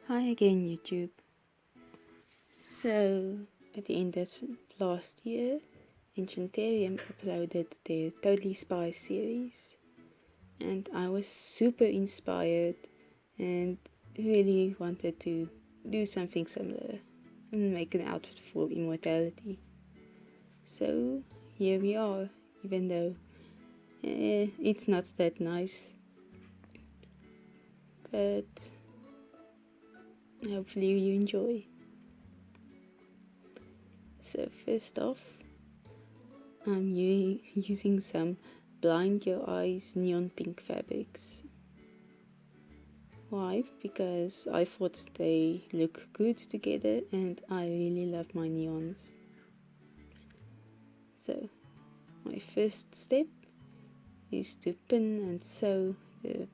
Hi again, YouTube. So, at the end of last year, Enchanterium uploaded their Totally Spies series, and I was super inspired and really wanted to do something similar and make an outfit for Immortality. So, here we are, even though it's not that nice, but hopefully you enjoy. So first off, I'm using some blind your eyes neon pink fabrics. Why? Because I thought they look good together and I really love my neons. So my first step is to pin and sew the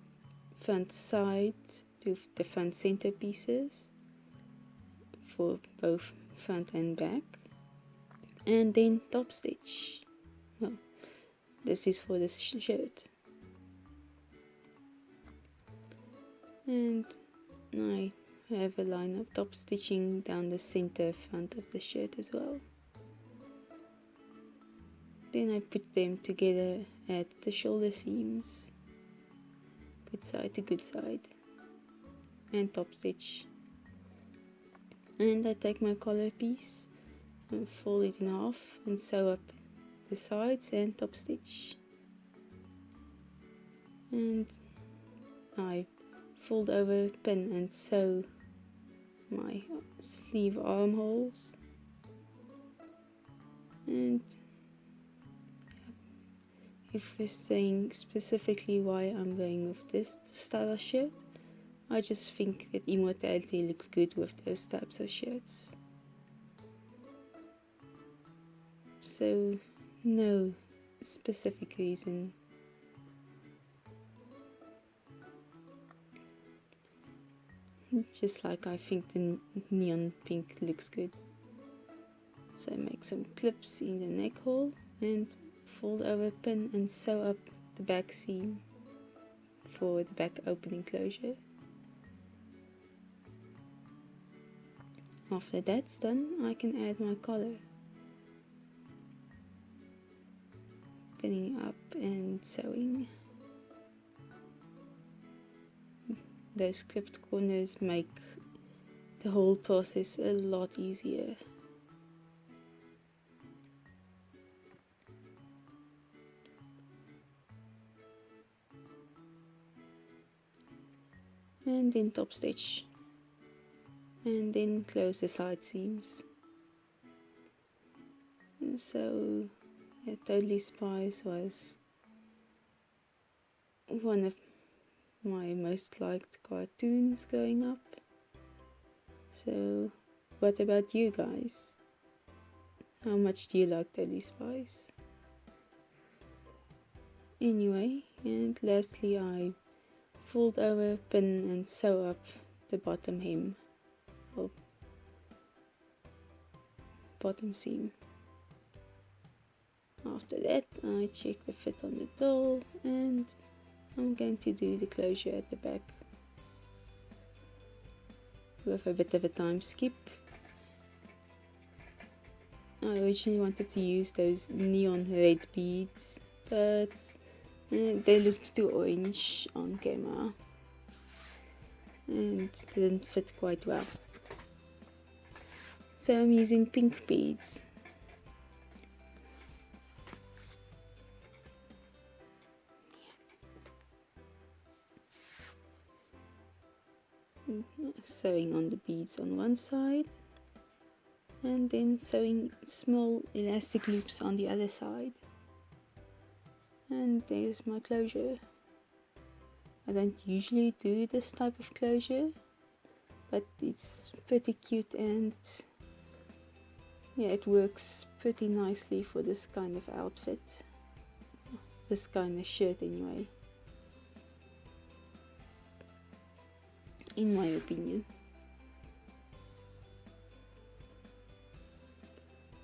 front sides to the front center pieces for both front and back, and then top stitch. Well, this is for the shirt, and I have a line of top stitching down the center front of the shirt as well. Then I put them together at the shoulder seams, good side to good side, and top stitch. And I take my collar piece and fold it in half and sew up the sides and top stitch. And I fold over, pin and sew my sleeve armholes. And if we're saying specifically why I'm going with this style of shirt, I just think that Immortality looks good with those types of shirts. So, no specific reason. Just like I think the neon pink looks good. So I make some clips in the neck hole and fold over, pin and sew up the back seam for the back opening closure. After that's done, I can add my collar, pinning up and sewing. Those clipped corners make the whole process a lot easier. And then top stitch, and then close the side seams. And so, yeah, Totally Spies was one of my most liked cartoons growing up. So, what about you guys? How much do you like Totally Spies? Anyway, and lastly, I fold over, pin and sew up the bottom hem, or bottom seam. After that, I check the fit on the doll, and I'm going to do the closure at the back with a bit of a time skip. I originally wanted to use those neon red beads, but they looked too orange on camera and didn't fit quite well. So I'm using pink beads. Sewing on the beads on one side, and then sewing small elastic loops on the other side. And there's my closure. I don't usually do this type of closure, but it's pretty cute and yeah, it works pretty nicely for this kind of outfit. This kind of shirt anyway, in my opinion.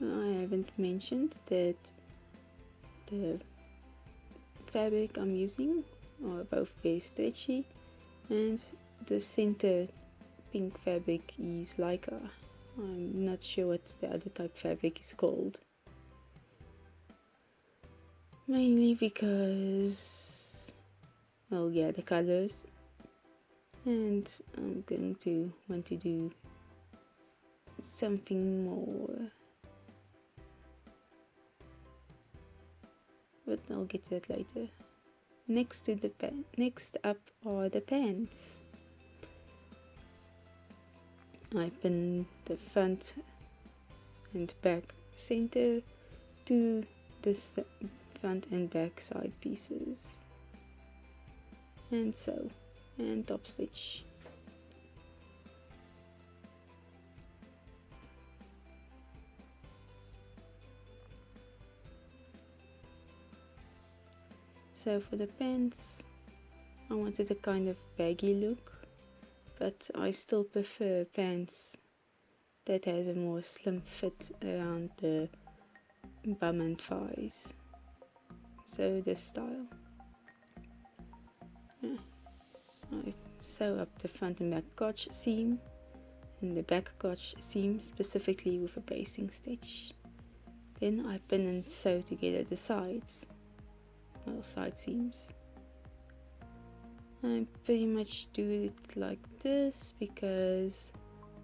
I haven't mentioned that the fabric I'm using are both very stretchy, and the center pink fabric is Lycra. I'm not sure what the other type fabric is called. Mainly because, well, yeah, the colors. And I'm going to want to do something more. But I'll get to that later. Next up are the pants. I pin the front and back center to the front and back side pieces, and sew and top stitch. So for the pants, I wanted a kind of baggy look, but I still prefer pants that has a more slim fit around the bum and thighs. So this style. I sew up the front and back crotch seam and the back crotch seam specifically with a basting stitch. Then I pin and sew together the sides, well, side seams. I pretty much do it like this because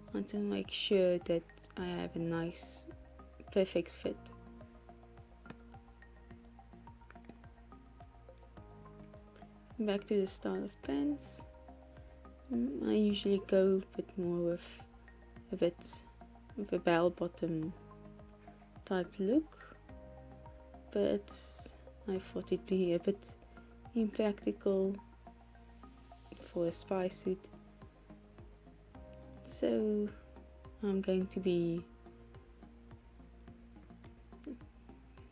I want to make sure that I have a nice, perfect fit. Back to the style of pants. I usually go a bit more with a bell bottom type look, but I thought it'd be a bit impractical for a spy suit, so I'm going to be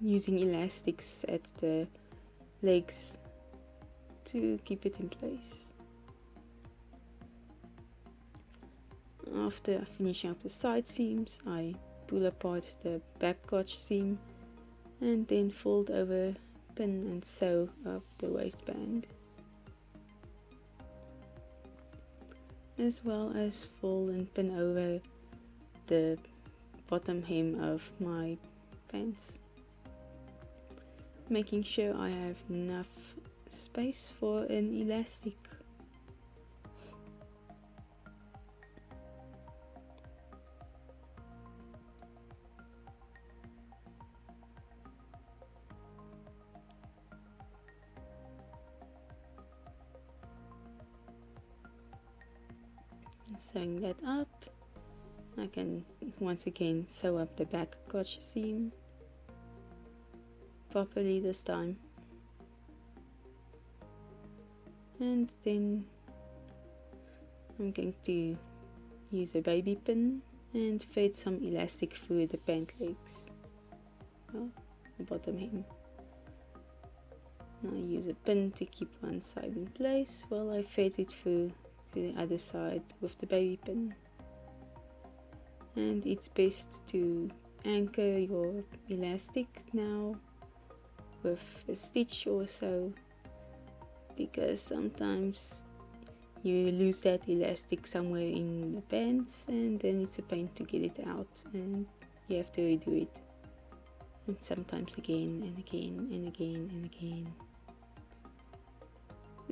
using elastics at the legs to keep it in place. After finishing up the side seams, I pull apart the back crotch seam and then fold over, pin and sew up the waistband, as well as fold and pin over the bottom hem of my pants, making sure I have enough space for an elastic. Sewing that up, I can once again sew up the back crotch seam properly this time, and then I'm going to use a baby pin and thread some elastic through the pant legs, well, the bottom hem. Now I use a pin to keep one side in place while I thread it through to the other side with the baby pin. And it's best to anchor your elastic now with a stitch or so, because sometimes you lose that elastic somewhere in the pants and then it's a pain to get it out and you have to redo it, and sometimes again and again and again and again.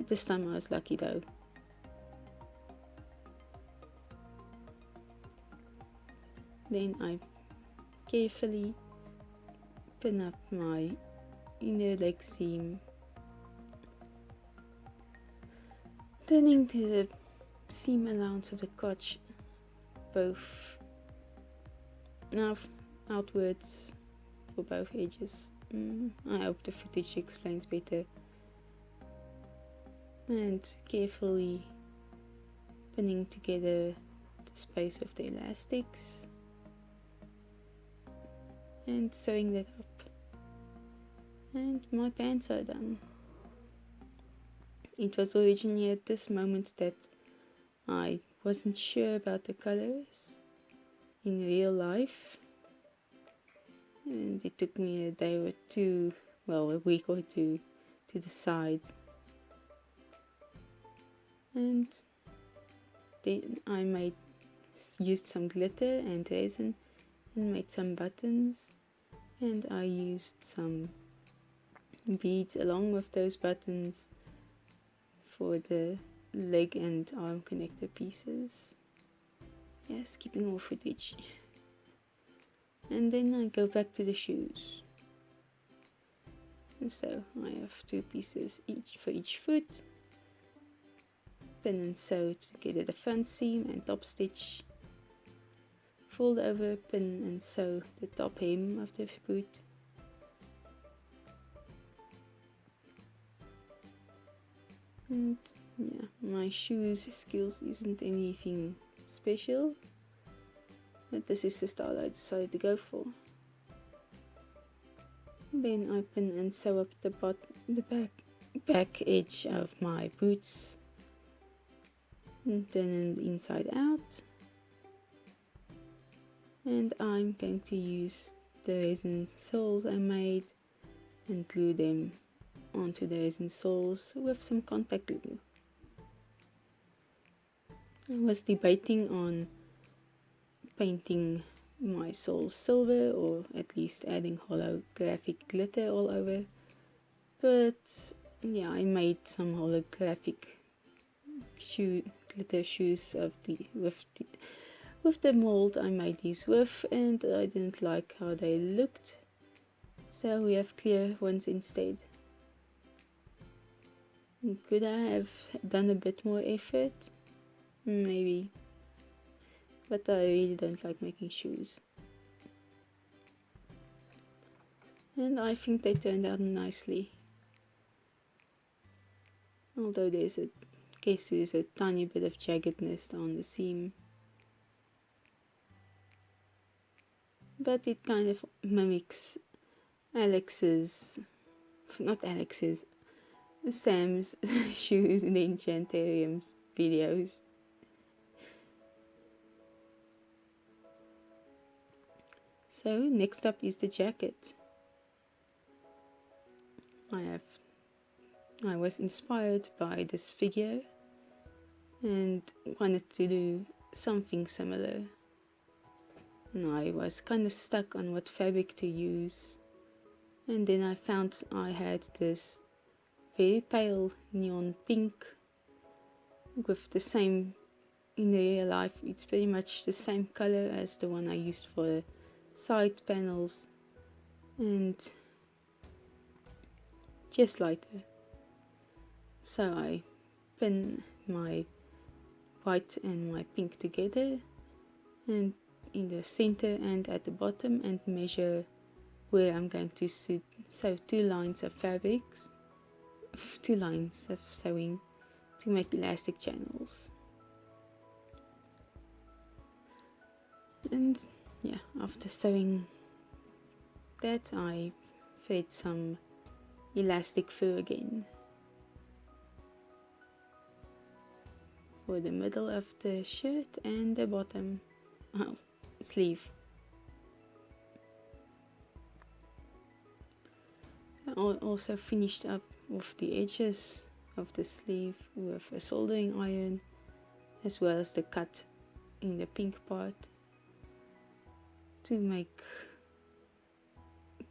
This time I was lucky though. Then I carefully pin up my inner leg seam, turning the seam allowance of the crotch both outwards for both edges. I hope the footage explains better. And carefully pinning together the space of the elastics and sewing that up, and my pants are done. It was originally at this moment that I wasn't sure about the colors in real life, and it took me a day or two, well, a week or two to decide. And Then I used some glitter and resin and made some buttons, and I used some beads along with those buttons for the leg and arm connector pieces. Yes, keeping all footage. And then I go back to the shoes. And so I have 2 pieces each for each foot. Pin and sew together the front seam and top stitch. Fold over, pin and sew the top hem of the boot. And yeah, my shoes skills isn't anything special, but this is the style I decided to go for. Then I pin and sew up the back edge of my boots, and then inside out. And I'm going to use the resin soles I made and glue them onto the resin soles with some contact glue. I was debating on painting my soles silver or at least adding holographic glitter all over, but yeah, I made some holographic glitter shoes with the mold I made these with, and I didn't like how they looked, so we have clear ones instead. Could I have done a bit more effort? Maybe, but I really don't like making shoes. And I think they turned out nicely. Although there's a tiny bit of jaggedness on the seam. But it kind of mimics Sam's shoes in the Enchanterium videos. So next up is the jacket. I was inspired by this figure and wanted to do something similar. And I was kind of stuck on what fabric to use. And then I found I had this very pale neon pink with the same, in real life it's pretty much the same color as the one I used for the side panels, and just lighter. So I pin my white and my pink together and in the center and at the bottom, and measure where I'm going to sew 2 lines of fabrics, 2 lines of sewing to make elastic channels. And yeah, after sewing that, I thread some elastic fur again for the middle of the shirt and the bottom sleeve. I also finished up with the edges of the sleeve with a soldering iron, as well as the cut in the pink part to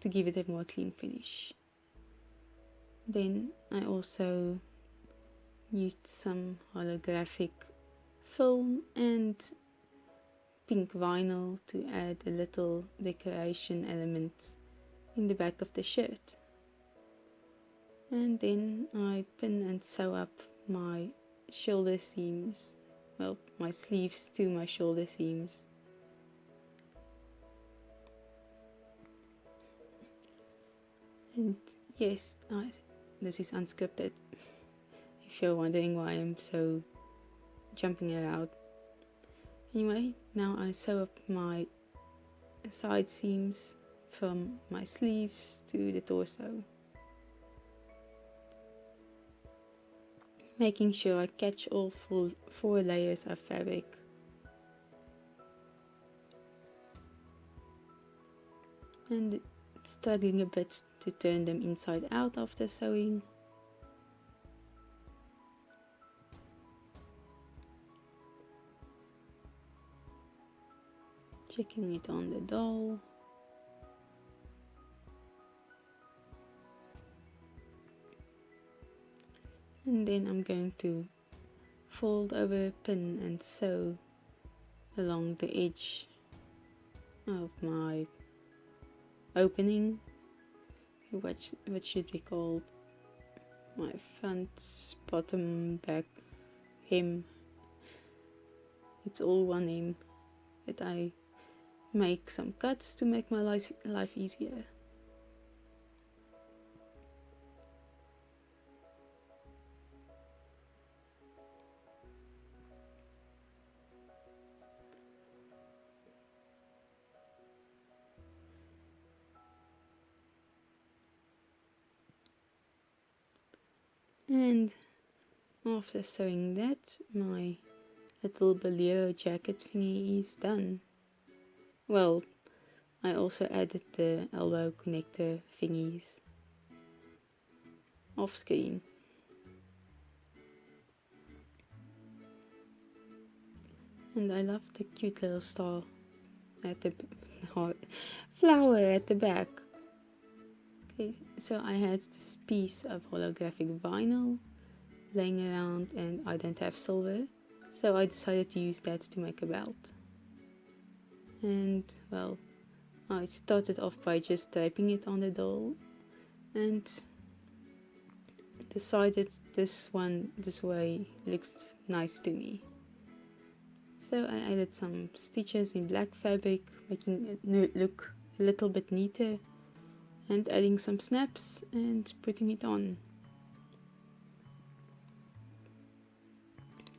give it a more clean finish. Then I also used some holographic film and pink vinyl to add a little decoration element in the back of the shirt. And then I pin and sew up my shoulder seams, well, my sleeves to my shoulder seams. And yes, this is unscripted, if you're wondering why I'm so jumping around. Anyway, now I sew up my side seams from my sleeves to the torso, making sure I catch all 4 layers of fabric. And struggling a bit to turn them inside out after sewing. checking it on the doll. And then I'm going to fold over a pin and sew along the edge of my opening, what should be called my front, bottom, back hem. It's all one hem, but I make some cuts to make my life easier. And after sewing that, my little bolero jacket thingy is done. Well, I also added the elbow connector thingies off screen. And I love the cute little star at the flower at the back. Okay, so I had this piece of holographic vinyl laying around and I don't have silver, so I decided to use that to make a belt. And well, I started off by just draping it on the doll and decided this way looks nice to me. So I added some stitches in black fabric, making it look a little bit neater, and adding some snaps and putting it on.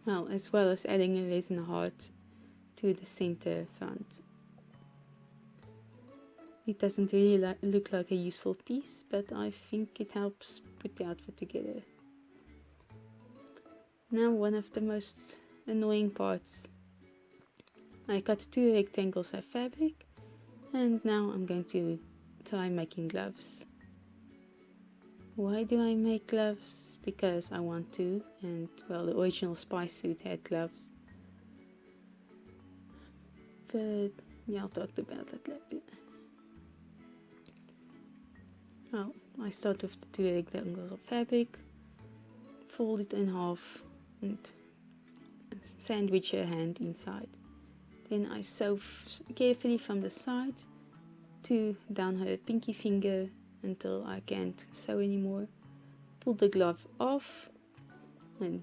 Well, as well as adding a resin heart to the center front. It doesn't really look like a useful piece, but I think it helps put the outfit together. Now, one of the most annoying parts. I cut 2 rectangles of fabric, and now I'm going to try making gloves. Why do I make gloves? Because I want to, and well, the original spy suit had gloves. But yeah, I'll talk about that later. Well, I start with the 2 rectangles of fabric, fold it in half, and sandwich a hand inside. Then I sew carefully from the side down her pinky finger until I can't sew anymore. Pull the glove off and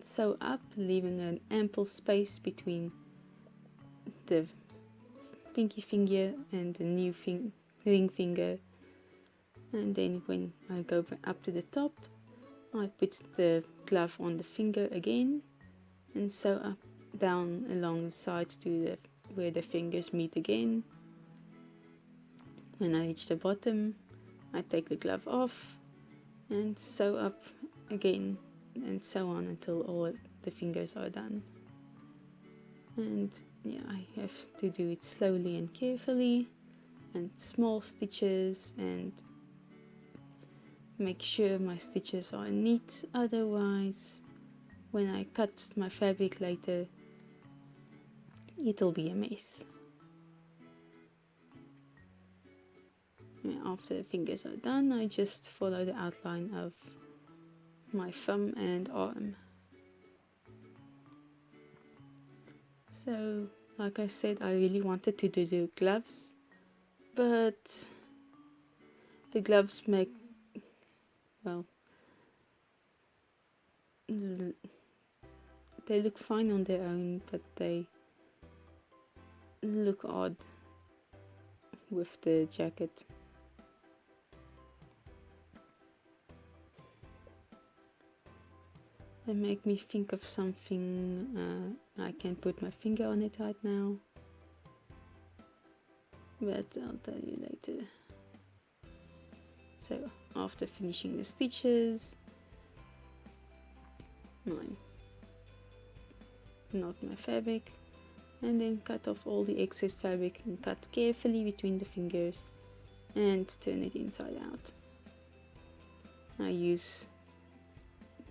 sew up, leaving an ample space between the pinky finger and the new ring finger. And then when I go up to the top, I put the glove on the finger again and sew up down along the sides to where the fingers meet again. When I reach the bottom, I take the glove off and sew up again, and so on until all the fingers are done. And yeah, I have to do it slowly and carefully, and small stitches, and make sure my stitches are neat, otherwise when I cut my fabric later it'll be a mess. After the fingers are done, I just follow the outline of my thumb and arm. So, like I said, I really wanted to do gloves, but the gloves make, well, they look fine on their own, but they look odd with the jacket. They make me think of something. I can't put my finger on it right now, but I'll tell you later. So after finishing the stitches, knot my fabric, and then cut off all the excess fabric and cut carefully between the fingers and turn it inside out. I use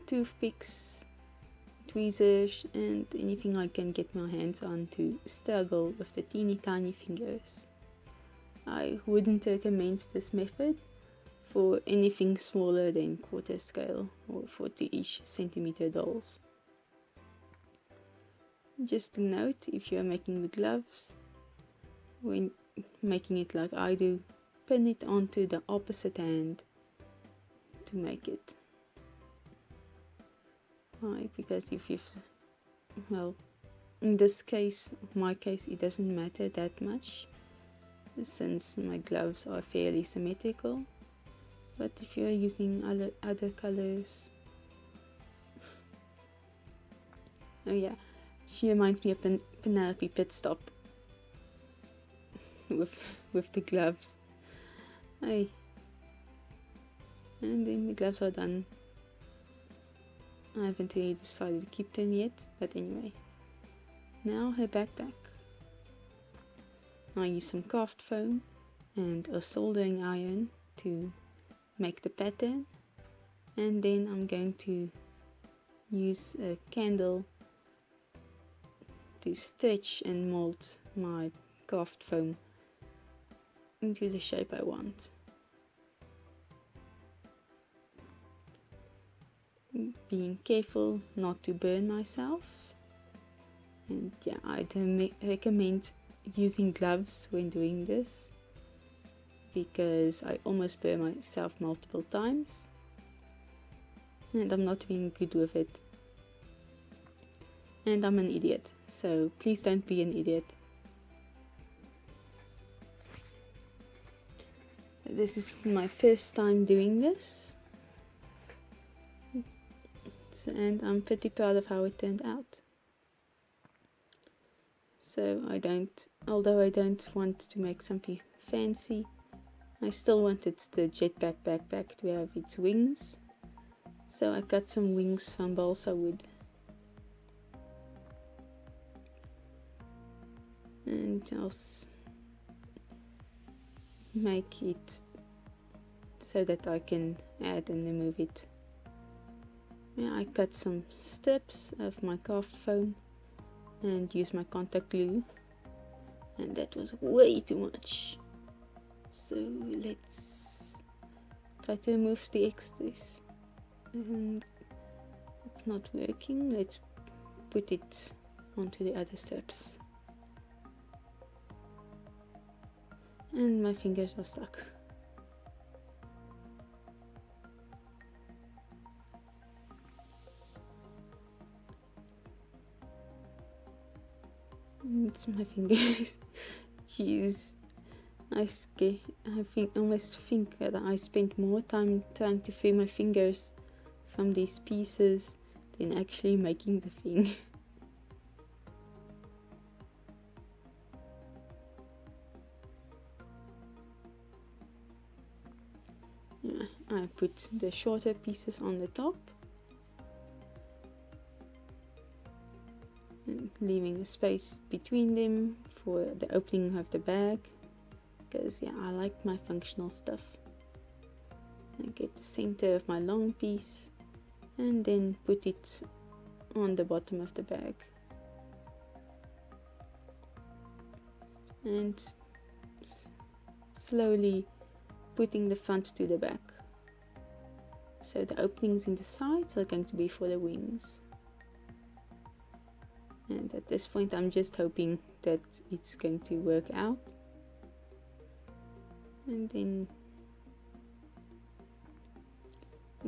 toothpicks tweezers and anything I can get my hands on to struggle with the teeny tiny fingers. I wouldn't recommend this method for anything smaller than quarter scale or 40-ish centimeter dolls. Just a note, if you are making the gloves, when making it like I do, pin it onto the opposite hand to make it. Why? Because if you've, well, in this case, my case, it doesn't matter that much since my gloves are fairly symmetrical. But if you're using other colors, oh yeah, she reminds me of Penelope Pitstop with the gloves. Hey, and then the gloves are done. I haven't really decided to keep them yet, but anyway. Now her backpack. I use some craft foam and a soldering iron to make the pattern, and then I'm going to use a candle to stretch and mold my craft foam into the shape I want. Being careful not to burn myself, and yeah, I don't recommend using gloves when doing this because I almost burn myself multiple times and I'm not being good with it, and I'm an idiot, so please don't be an idiot. So this is my first time doing this, and I'm pretty proud of how it turned out. So although I don't want to make something fancy, I still wanted the jetpack backpack to have its wings. So I cut some wings from balsa wood. And I'll make it so that I can add and remove it. Yeah, I cut some strips of my craft foam and use my contact glue, and that was way too much, so let's try to remove the extras, and it's not working. Let's put it onto the other strips, and my fingers are stuck. It's my fingers. Jeez, I almost think that I spent more time trying to free my fingers from these pieces than actually making the thing. Yeah, I put the shorter pieces on the top, and leaving a space between them for the opening of the bag, because yeah, I like my functional stuff. I get the center of my long piece and then put it on the bottom of the bag, and slowly putting the front to the back. So the openings in the sides are going to be for the wings. And at this point I'm just hoping that it's going to work out. And then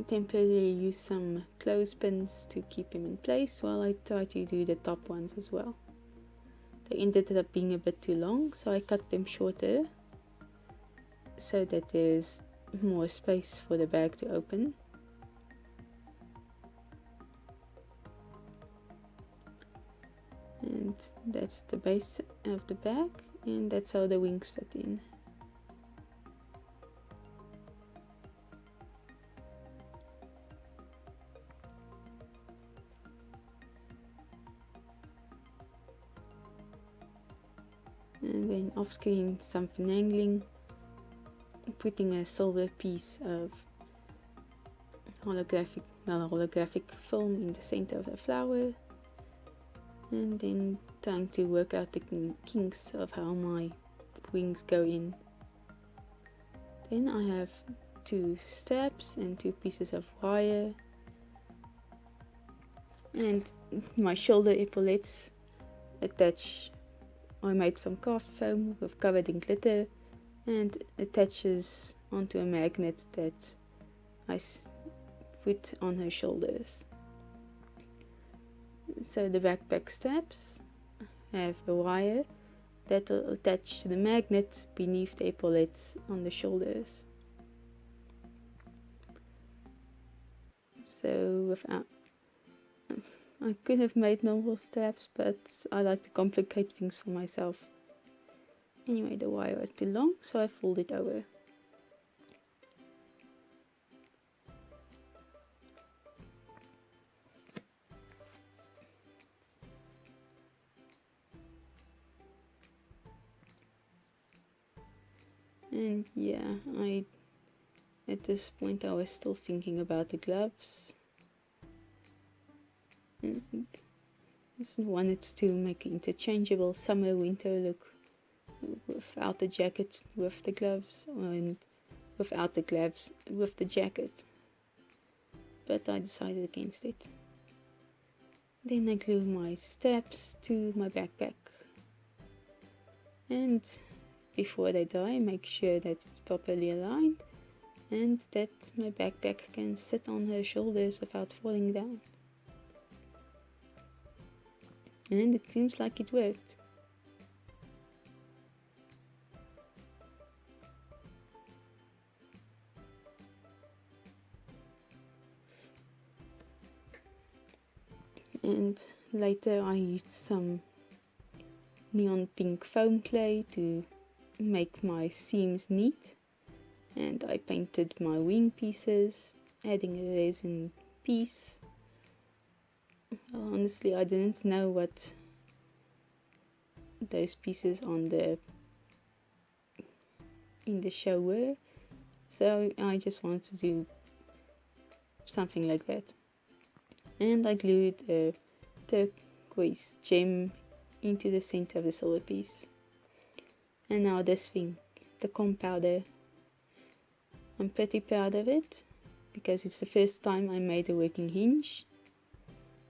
temporarily use some clothespins to keep them in place while I try to do the top ones as well. They ended up being a bit too long, so I cut them shorter so that there's more space for the bag to open. And that's the base of the bag, and that's how the wings fit in. And then off screen some finagling, putting a silver piece of holographic holographic film in the center of the flower, and then trying to work out the kinks of how my wings go in. Then I have 2 straps and 2 pieces of wire, and my shoulder epaulets are made from craft foam with covered in glitter and attaches onto a magnet that I put on her shoulders. So the backpack straps have a wire that will attach to the magnet beneath the epaulets on the shoulders. So I could have made normal straps, but I like to complicate things for myself. Anyway, the wire was too long, so I folded it over. And yeah, at this point I was still thinking about the gloves. And I wanted to make an interchangeable summer-winter look without the jacket with the gloves, and without the gloves with the jacket. But I decided against it. Then I glue my straps to my backpack. And before they dry, make sure that it's properly aligned and that my backpack can sit on her shoulders without falling down. And it seems like it worked. And later I used some neon pink foam clay to make my seams neat, and I painted my wing pieces, adding a resin piece. Well, honestly, I didn't know what those pieces in the show were, so I just wanted to do something like that. And I glued a turquoise gem into the center of the silver piece. And now this thing, the comp powder. I'm pretty proud of it because it's the first time I made a working hinge.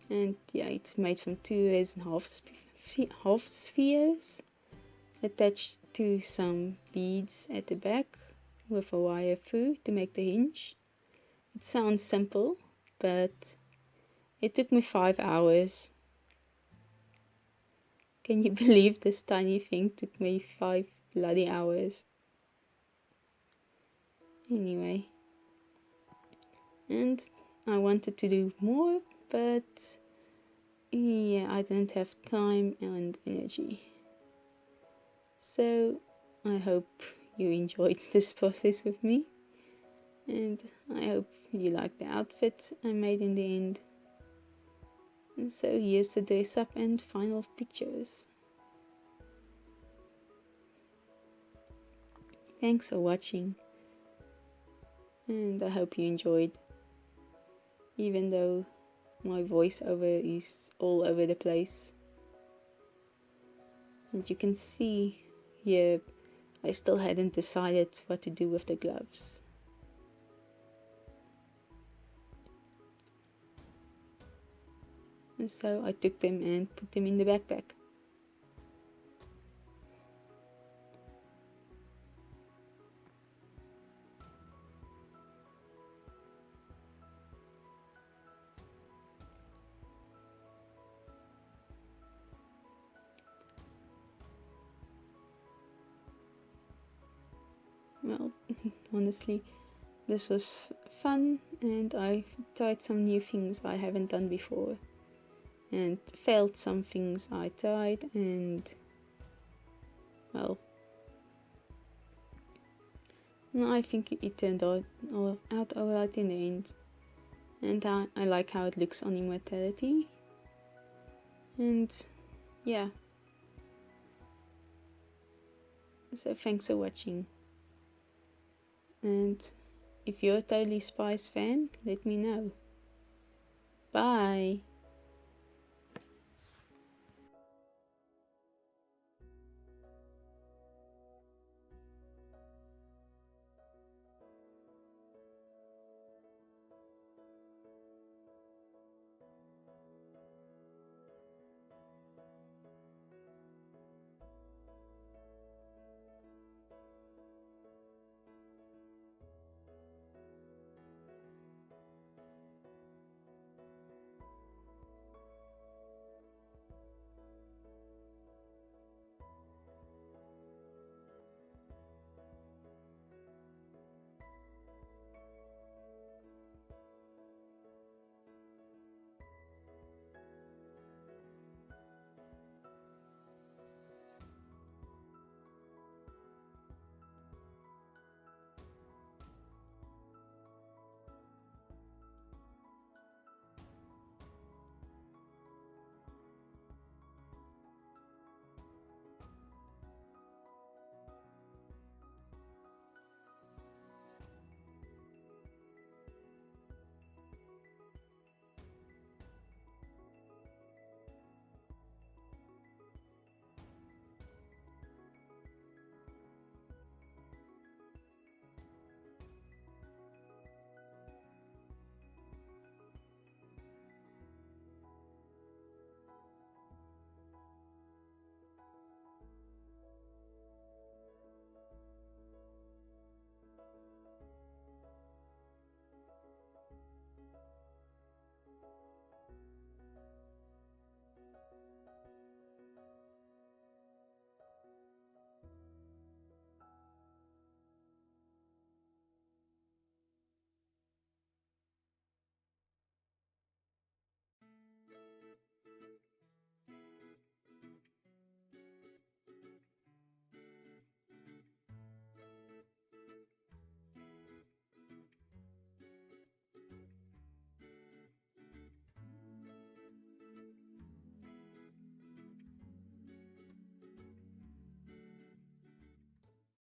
And yeah, it's made from 2 resin half spheres attached to some beads at the back with a wire through to make the hinge. It sounds simple, but it took me 5 hours. Can you believe this tiny thing took me 5 bloody hours? Anyway, and I wanted to do more, but yeah, I didn't have time and energy. So I hope you enjoyed this process with me, and I hope you liked the outfit I made in the end. And so here's the dress up and final pictures. Thanks for watching, and I hope you enjoyed, even though my voiceover is all over the place. And you can see here I still hadn't decided what to do with the gloves. And so I took them and put them in the backpack. Well, honestly, this was fun, and I tried some new things I haven't done before, and failed some things I tried, and well, I think it turned out alright in the end, and I like how it looks on Immortality, and yeah, so thanks for watching. And if you're a Totally Spies fan, let me know. Bye!